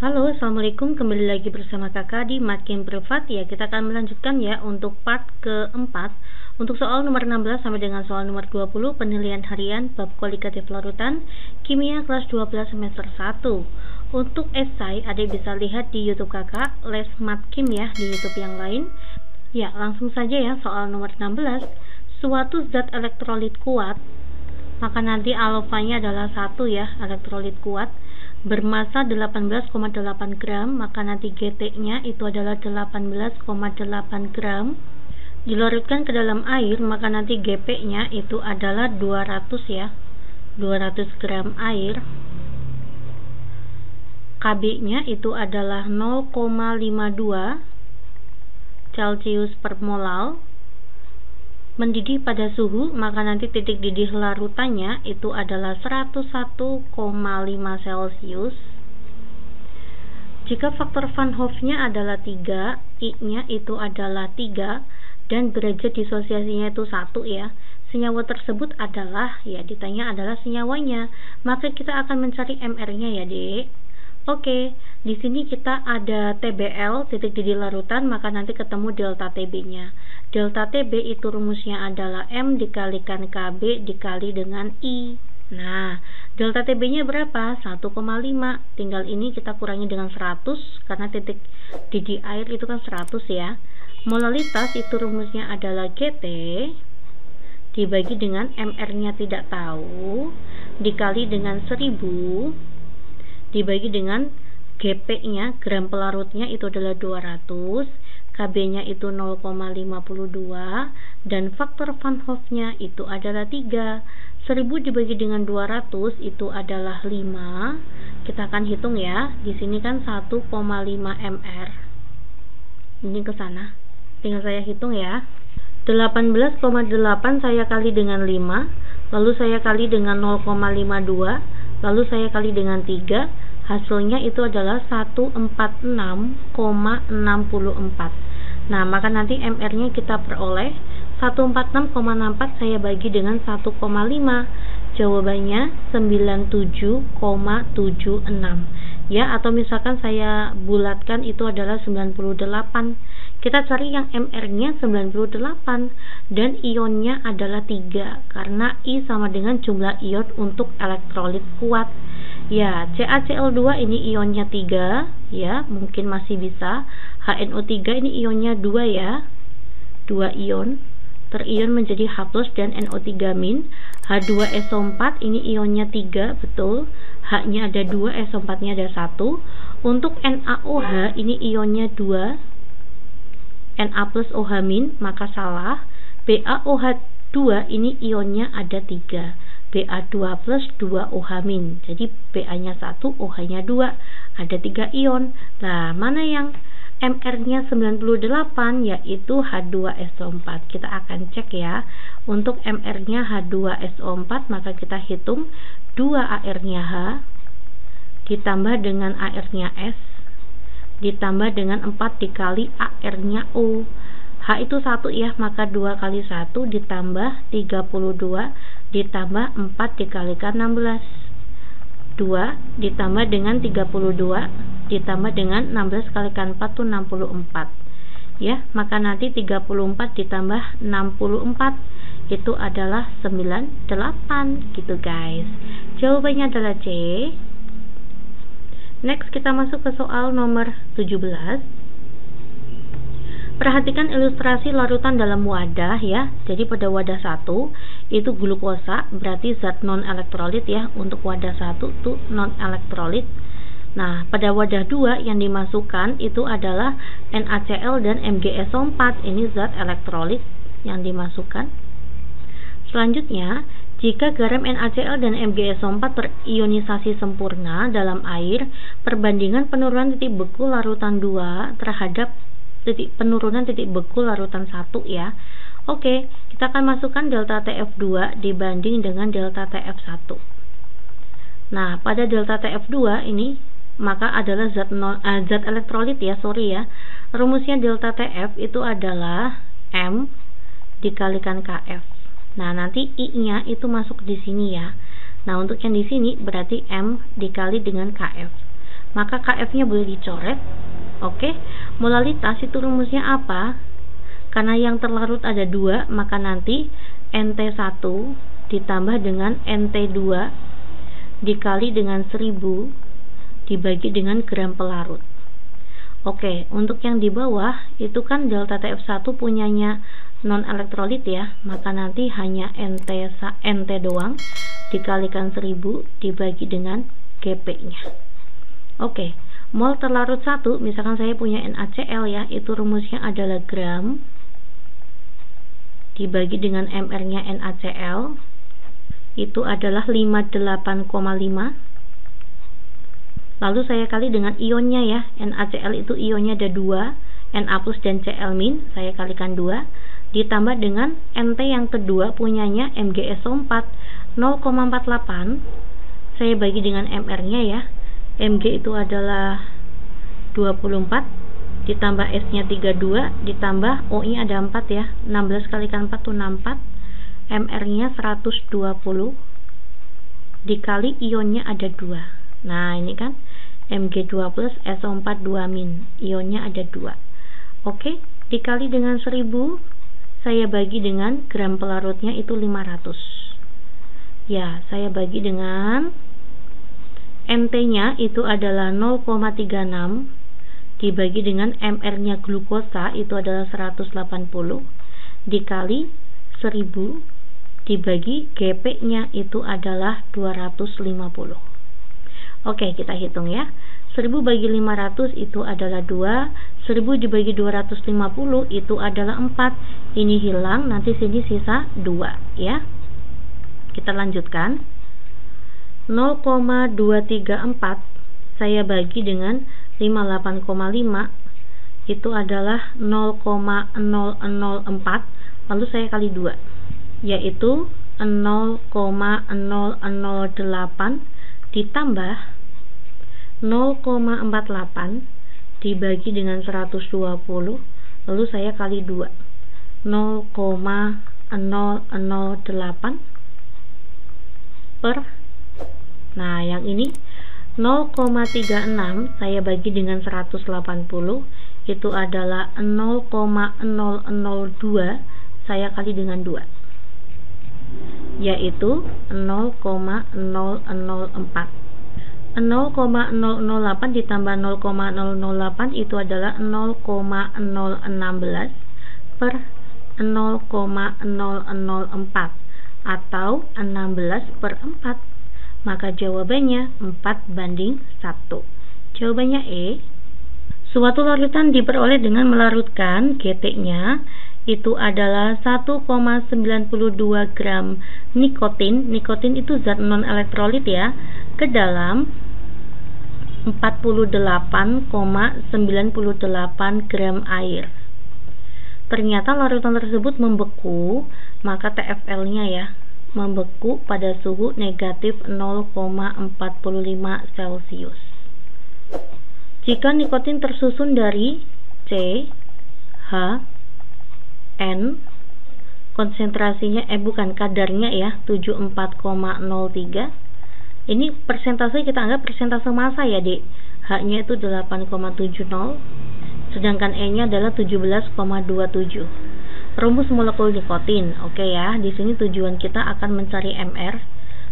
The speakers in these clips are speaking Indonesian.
Halo, assalamualaikum. Kembali lagi bersama kakak di Makin Privat. Ya, kita akan melanjutkan ya untuk part keempat. Untuk soal nomor 16 sampai dengan soal nomor 20 penilaian harian bab kualitatif larutan kimia kelas 12 semester 1. Untuk esai adik bisa lihat di YouTube kakak Les Matkim ya, di YouTube yang lain. Ya, langsung saja ya soal nomor 16. Suatu zat elektrolit kuat, maka nanti alfanya adalah 1 ya, elektrolit kuat bermasa 18,8 gram, maka nanti GT-nya itu adalah 18,8 gram. Dilarutkan ke dalam air, maka nanti GP-nya itu adalah 200 ya, 200 gram air. KB-nya itu adalah 0,52 Celcius per molal. Mendidih pada suhu, maka nanti titik didih larutannya itu adalah 101,5 Celcius. Jika faktor Van Hoff-nya adalah 3, I-nya itu adalah 3, dan derajat disosiasinya itu 1 ya. Senyawa tersebut adalah, ya ditanya adalah senyawanya, maka kita akan mencari MR-nya ya dek. Oke, di sini kita ada TBL, titik didih larutan, maka nanti ketemu delta TB-nya. Delta TB itu rumusnya adalah M dikalikan KB dikali dengan I. Nah, delta TB-nya berapa? 1,5. Tinggal ini kita kurangi dengan 100, karena titik didih air itu kan 100 ya. Molalitas itu rumusnya adalah GT dibagi dengan MR-nya tidak tahu, dikali dengan 1000, dibagi dengan GP-nya, gram pelarutnya itu adalah 200, KB-nya itu 0,52, dan faktor Van Hoff-nya itu adalah 3. 1000 dibagi dengan 200 itu adalah 5. Kita akan hitung ya. Di sini kan 1,5 mR. Ini ke sana. Tinggal saya hitung ya. 18,8 saya kali dengan 5, lalu saya kali dengan 0,52, lalu saya kali dengan 3. Hasilnya itu adalah 146,64. Nah, maka nanti MR-nya kita peroleh 146,64 saya bagi dengan 1,5. Jawabannya 97,76. Ya, atau misalkan saya bulatkan itu adalah 98. Kita cari yang MR-nya 98 dan ionnya adalah 3 karena I sama dengan jumlah ion untuk elektrolit kuat. Ya, CaCl2 ini ionnya 3 ya, mungkin masih bisa. HNO3 ini ionnya 2 ya, 2 ion terion menjadi H+ dan NO3-. H2SO4 ini ionnya 3, betul, H-nya ada 2, SO4-nya ada 1. Untuk NaOH ini ionnya 2, Na+OH-, maka salah. BaOH2 ini ionnya ada 3, Ba2+, 2OH-. Jadi Ba-nya 1, OH-nya 2, ada 3 ion. Nah, mana yang MR-nya 98, yaitu H2SO4. Kita akan cek ya. Untuk MR-nya H2SO4, maka kita hitung 2 AR-nya H ditambah dengan AR-nya S ditambah dengan 4 dikali AR-nya O. H itu 1 ya, maka 2 kali 1 ditambah 32 ditambah 4 dikalikan 16. 2 ditambah dengan 32 ditambah dengan 16 kalikan 4 itu 64 ya, maka nanti 34 ditambah 64 itu adalah 98 gitu guys. Jawabannya adalah C. Next kita masuk ke soal nomor 17. Perhatikan ilustrasi larutan dalam wadah ya. Jadi pada wadah 1 itu glukosa, berarti zat non elektrolit ya. Untuk wadah 1 itu non elektrolit. Nah, pada wadah 2 yang dimasukkan itu adalah NaCl dan MgSO4. Ini zat elektrolit yang dimasukkan. Selanjutnya, jika garam NaCl dan MgSO4 terionisasi sempurna dalam air, perbandingan penurunan titik beku larutan 2 terhadap penurunan titik beku larutan 1 ya. Oke, kita akan masukkan delta TF2 dibanding dengan delta TF1. Nah, pada delta TF2 ini maka adalah zat elektrolit ya, Rumusnya delta TF itu adalah M dikalikan KF. Nah, nanti I-nya itu masuk di sini ya. Nah, untuk yang di sini berarti M dikali dengan KF. maka KF-nya boleh dicoret. Oke, molalitas itu rumusnya apa? Karena yang terlarut ada 2, maka nanti NT1 ditambah dengan NT2 dikali dengan 1000 dibagi dengan gram pelarut. Oke, untuk yang di bawah itu kan delta TF1 punyanya non elektrolit ya, maka nanti hanya NT doang dikalikan 1000 dibagi dengan GP-nya. Oke, mol terlarut 1, misalkan saya punya NaCl ya, itu rumusnya adalah gram dibagi dengan mR-nya NaCl, itu adalah 58,5. Lalu saya kali dengan ionnya ya, NaCl itu ionnya ada 2, Na plus dan Cl min, saya kalikan 2, ditambah dengan Nt yang kedua punyanya MgSO4 0,48, saya bagi dengan mR-nya ya, Mg itu adalah 24, ditambah S-nya 32, ditambah O-nya ada 4 ya, 16 kalikan 4 itu 64, mR-nya 120, dikali ionnya ada 2. Nah ini kan Mg2 plus SO4 2 min, ionnya ada 2. Oke, dikali dengan 1000, saya bagi dengan gram pelarutnya itu 500. Ya, saya bagi dengan NT-nya itu adalah 0,36 dibagi dengan mR-nya glukosa itu adalah 180 dikali 1000 dibagi GP-nya itu adalah 250. Oke, kita hitung ya. 1000 bagi 500 itu adalah 2, 1000 dibagi 250 itu adalah 4. Ini hilang, nanti sini sisa 2 ya. Kita lanjutkan. 0,234 saya bagi dengan 58,5 itu adalah 0,004, lalu saya kali 2 yaitu 0,008 ditambah 0,48 dibagi dengan 120, lalu saya kali 2 0,008 per, nah yang ini 0,36 saya bagi dengan 180 itu adalah 0,002 saya kali dengan 2 yaitu 0,004. 0,008 ditambah 0,008 itu adalah 0,016 per 0,004 atau 16 per 4. Maka jawabannya 4:1. Jawabannya E. Suatu larutan diperoleh dengan melarutkan GT-nya itu adalah 1,92 gram nikotin. Nikotin itu zat non elektrolit ya, ke dalam 48,98 gram air. Ternyata larutan tersebut membeku, maka TFL-nya ya membeku pada suhu negatif 0,45 Celcius. Jika nikotin tersusun dari C, H, N, konsentrasinya kadarnya ya 74,03. Ini persentase kita anggap persentase massa ya, Dek. H-nya itu 8,70, sedangkan E-nya adalah 17,27. Rumus molekul nikotin. Oke ya, di sini tujuan kita akan mencari MR.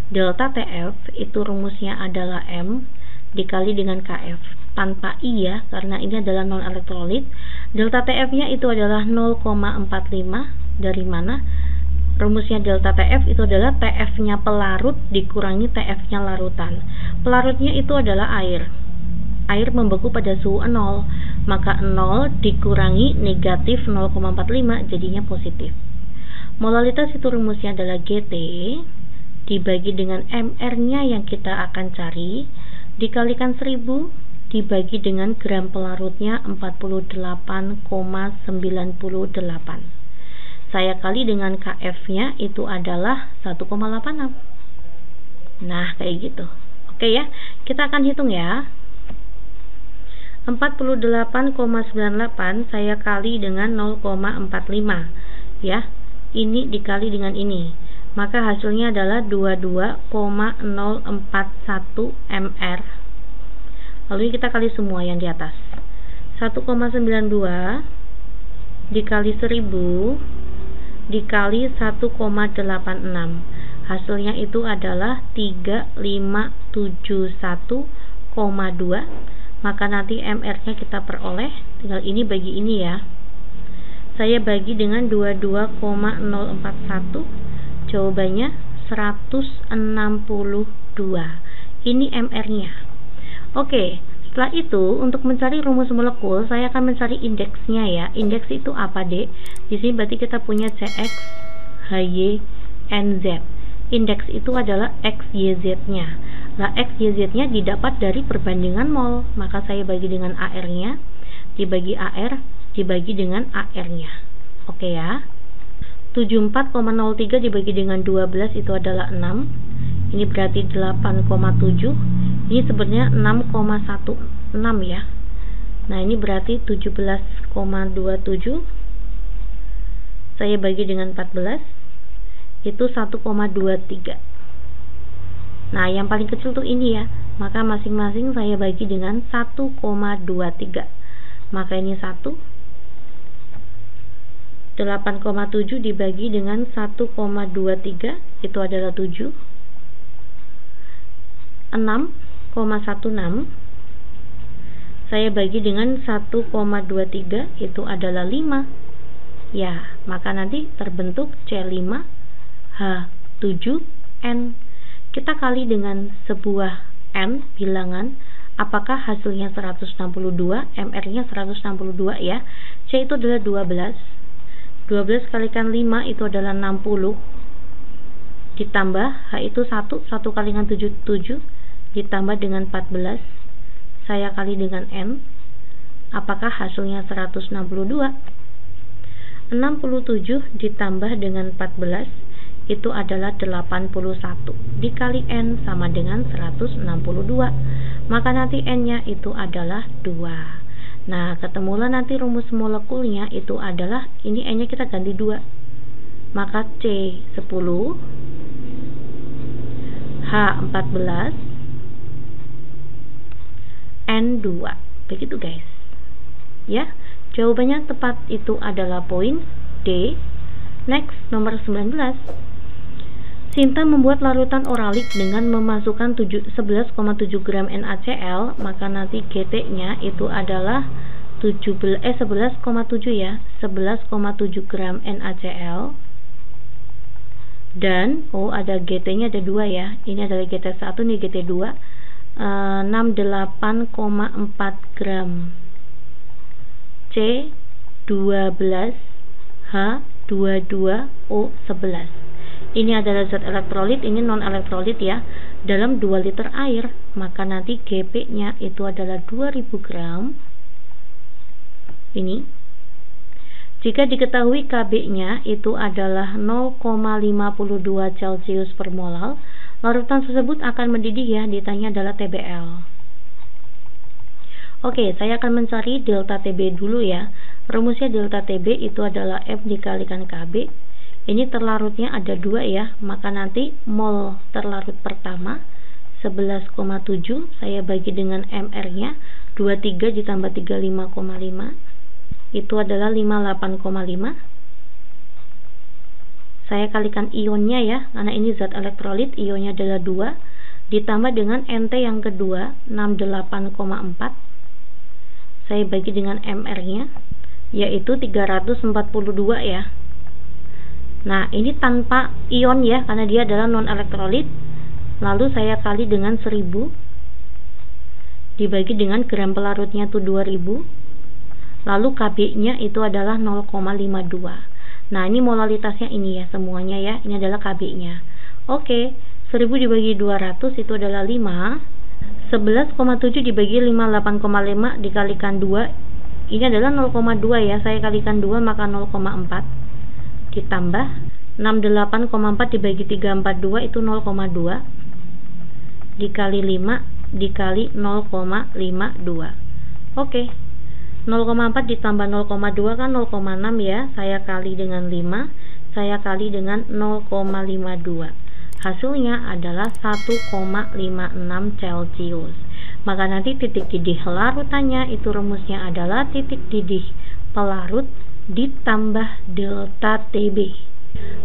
Delta TF itu rumusnya adalah M dikali dengan KF tanpa I ya, karena ini adalah non elektrolit. Delta TF-nya itu adalah 0,45. Dari mana? Rumusnya delta TF itu adalah TF-nya pelarut dikurangi TF-nya larutan. Pelarutnya itu adalah air. Air membeku pada suhu 0, maka 0 dikurangi negatif 0,45 jadinya positif. Molalitas itu rumusnya adalah GT dibagi dengan MR-nya yang kita akan cari dikalikan 1000 dibagi dengan gram pelarutnya 48,98. Saya kali dengan KF-nya itu adalah 1,86. Nah, kayak gitu. Oke ya, kita akan hitung ya. 48,98 saya kali dengan 0,45 ya. Ini dikali dengan ini. Maka hasilnya adalah 22,041 mR. Lalu kita kali semua yang di atas. 1,92 dikali 1000 dikali 1,86. Hasilnya itu adalah 3571,2. Maka nanti MR-nya kita peroleh, tinggal ini bagi ini ya. Saya bagi dengan 22,041. Jawabannya 162. Ini MR-nya. Oke, setelah itu untuk mencari rumus molekul, saya akan mencari indeksnya ya. Indeks itu apa, Dek? Di sini berarti kita punya CX, HY, NZ. Indeks itu adalah XYZ-nya. Nah, XYZ-nya didapat dari perbandingan mol. Maka saya bagi dengan AR-nya, dibagi AR, dibagi dengan AR-nya. Oke ya. 74,03 dibagi dengan 12 itu adalah 6. Ini berarti 8,7. Ini sebenarnya 6,16 ya. Nah, ini berarti 17,27. Saya bagi dengan 14. Itu 1,23. Nah, yang paling kecil tuh ini ya. Maka masing-masing saya bagi dengan 1,23. Maka ini 1. 8,7 dibagi dengan 1,23 itu adalah 7. 6,16 saya bagi dengan 1,23 itu adalah 5. Ya, maka nanti terbentuk C5H7N. Kita kali dengan sebuah N bilangan. Apakah hasilnya 162? MR-nya 162 ya. C itu adalah 12. 12 kalikan 5 itu adalah 60. Ditambah H itu 1 kali dengan 7 ditambah dengan 14. Saya kali dengan N. Apakah hasilnya 162? 67 ditambah dengan 14 itu adalah 81. Dikali N sama dengan 162. Maka nanti N-nya itu adalah 2. Nah, ketemulah nanti rumus molekulnya itu adalah, ini N-nya kita ganti 2. Maka C10, H14, N2. Begitu guys. Ya, jawabannya tepat itu adalah poin D. Next, nomor 19. Sinta membuat larutan oralik dengan memasukkan 11,7 gram NaCl, maka nanti GT-nya itu adalah 11,7 ya, 11,7 gram NaCl. Dan ada GT-nya ada 2 ya. Ini adalah GT1, ini GT2. 68,4 gram C12H22O11. Ini adalah zat elektrolit, ini non elektrolit ya, dalam 2 liter air. Maka nanti GP-nya itu adalah 2000 gram. Ini. Jika diketahui KB-nya itu adalah 0,52 Celcius per molal, larutan tersebut akan mendidih ya, ditanya adalah TBL. Oke, saya akan mencari delta TB dulu ya. Rumusnya delta TB itu adalah F dikalikan KB. Ini terlarutnya ada 2 ya, maka nanti mol terlarut pertama 11,7 saya bagi dengan MR-nya 23 ditambah 35,5 itu adalah 58,5. Saya kalikan ionnya ya, karena ini zat elektrolit, ionnya adalah 2 ditambah dengan NT yang kedua 68,4. Saya bagi dengan MR-nya yaitu 342 ya. Nah, ini tanpa ion ya, karena dia adalah non elektrolit. Lalu saya kali dengan 1000 dibagi dengan gram pelarutnya itu 2000. Lalu KB-nya itu adalah 0,52. Nah, ini molalitasnya ini ya, semuanya ya. Ini adalah KB-nya. Oke, 1000 dibagi 200 itu adalah 5. 11,7 dibagi 58,5 dikalikan 2. Ini adalah 0,2 ya. Saya kalikan 2 maka 0,4. Ditambah 68,4 dibagi 342 itu 0,2 dikali 5 dikali 0,52. Oke, 0,4 ditambah 0,2 kan 0,6 ya. Saya kali dengan 5, saya kali dengan 0,52. Hasilnya adalah 1,56 Celcius. Maka nanti titik didih larutannya itu rumusnya adalah titik didih pelarut ditambah delta TB.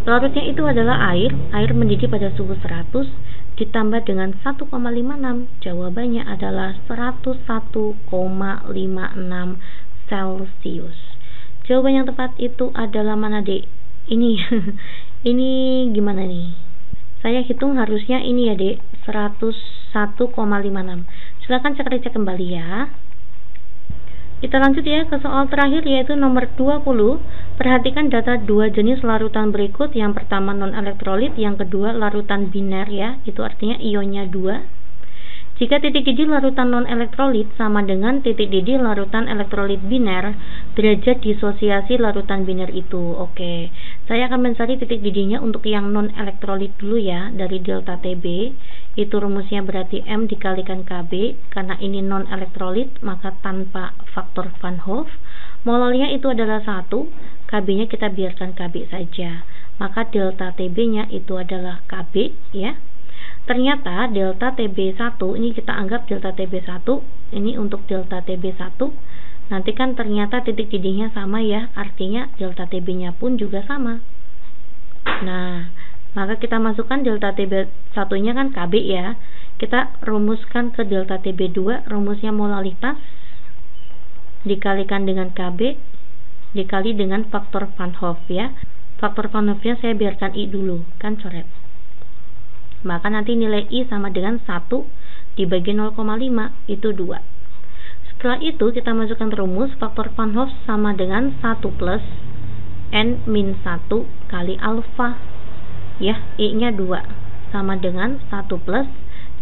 Pelarutnya itu adalah air mendidih pada suhu 100 ditambah dengan 1,56. Jawabannya adalah 101,56 Celcius. Jawaban yang tepat itu adalah mana, Dek? Ini ini gimana nih? Saya hitung harusnya ini ya, Dek, 101,56. Silakan cek kembali ya. Kita lanjut ya ke soal terakhir, yaitu nomor 20. Perhatikan data dua jenis larutan berikut. Yang pertama non-elektrolit, yang kedua larutan biner ya. Itu artinya ionnya 2. Jika titik didih larutan non-elektrolit sama dengan titik didih larutan elektrolit biner, derajat disosiasi larutan biner itu. Oke, saya akan mencari titik didihnya untuk yang non-elektrolit dulu ya, dari delta TB. Itu rumusnya berarti M dikalikan KB. Karena ini non-elektrolit, maka tanpa faktor Van Hoff. Molalnya itu adalah 1, KB-nya kita biarkan KB saja. Maka delta TB-nya itu adalah KB ya. Ternyata delta TB1, ini kita anggap delta TB1, ini untuk delta TB1. Nanti kan ternyata titik didihnya sama ya, artinya delta TB-nya pun juga sama. Nah, maka kita masukkan delta TB1-nya kan KB ya. Kita rumuskan ke delta TB2, rumusnya molalitas dikalikan dengan KB dikali dengan faktor Van Hoff ya. Faktor Van Hoff-nya saya biarkan I dulu, kan coret. Maka nanti nilai I sama dengan 1 dibagi 0,5 itu 2. Setelah itu kita masukkan rumus faktor Van Hoff sama dengan 1 plus N min 1 kali alfa ya, I nya 2 sama dengan 1 plus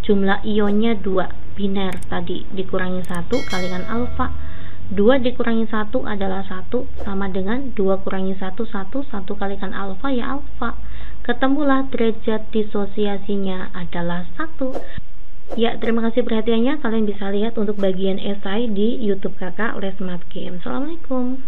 jumlah ionnya 2 biner tadi dikurangi 1 kalikan alfa. 2 dikurangi 1 adalah 1 sama dengan 2 kurangi 1 1 kalikan alfa ya alfa. Ketemulah derajat disosiasinya adalah 1. Ya, terima kasih perhatiannya. Kalian bisa lihat untuk bagian esai di YouTube Kakak Les Math Game. Assalamualaikum.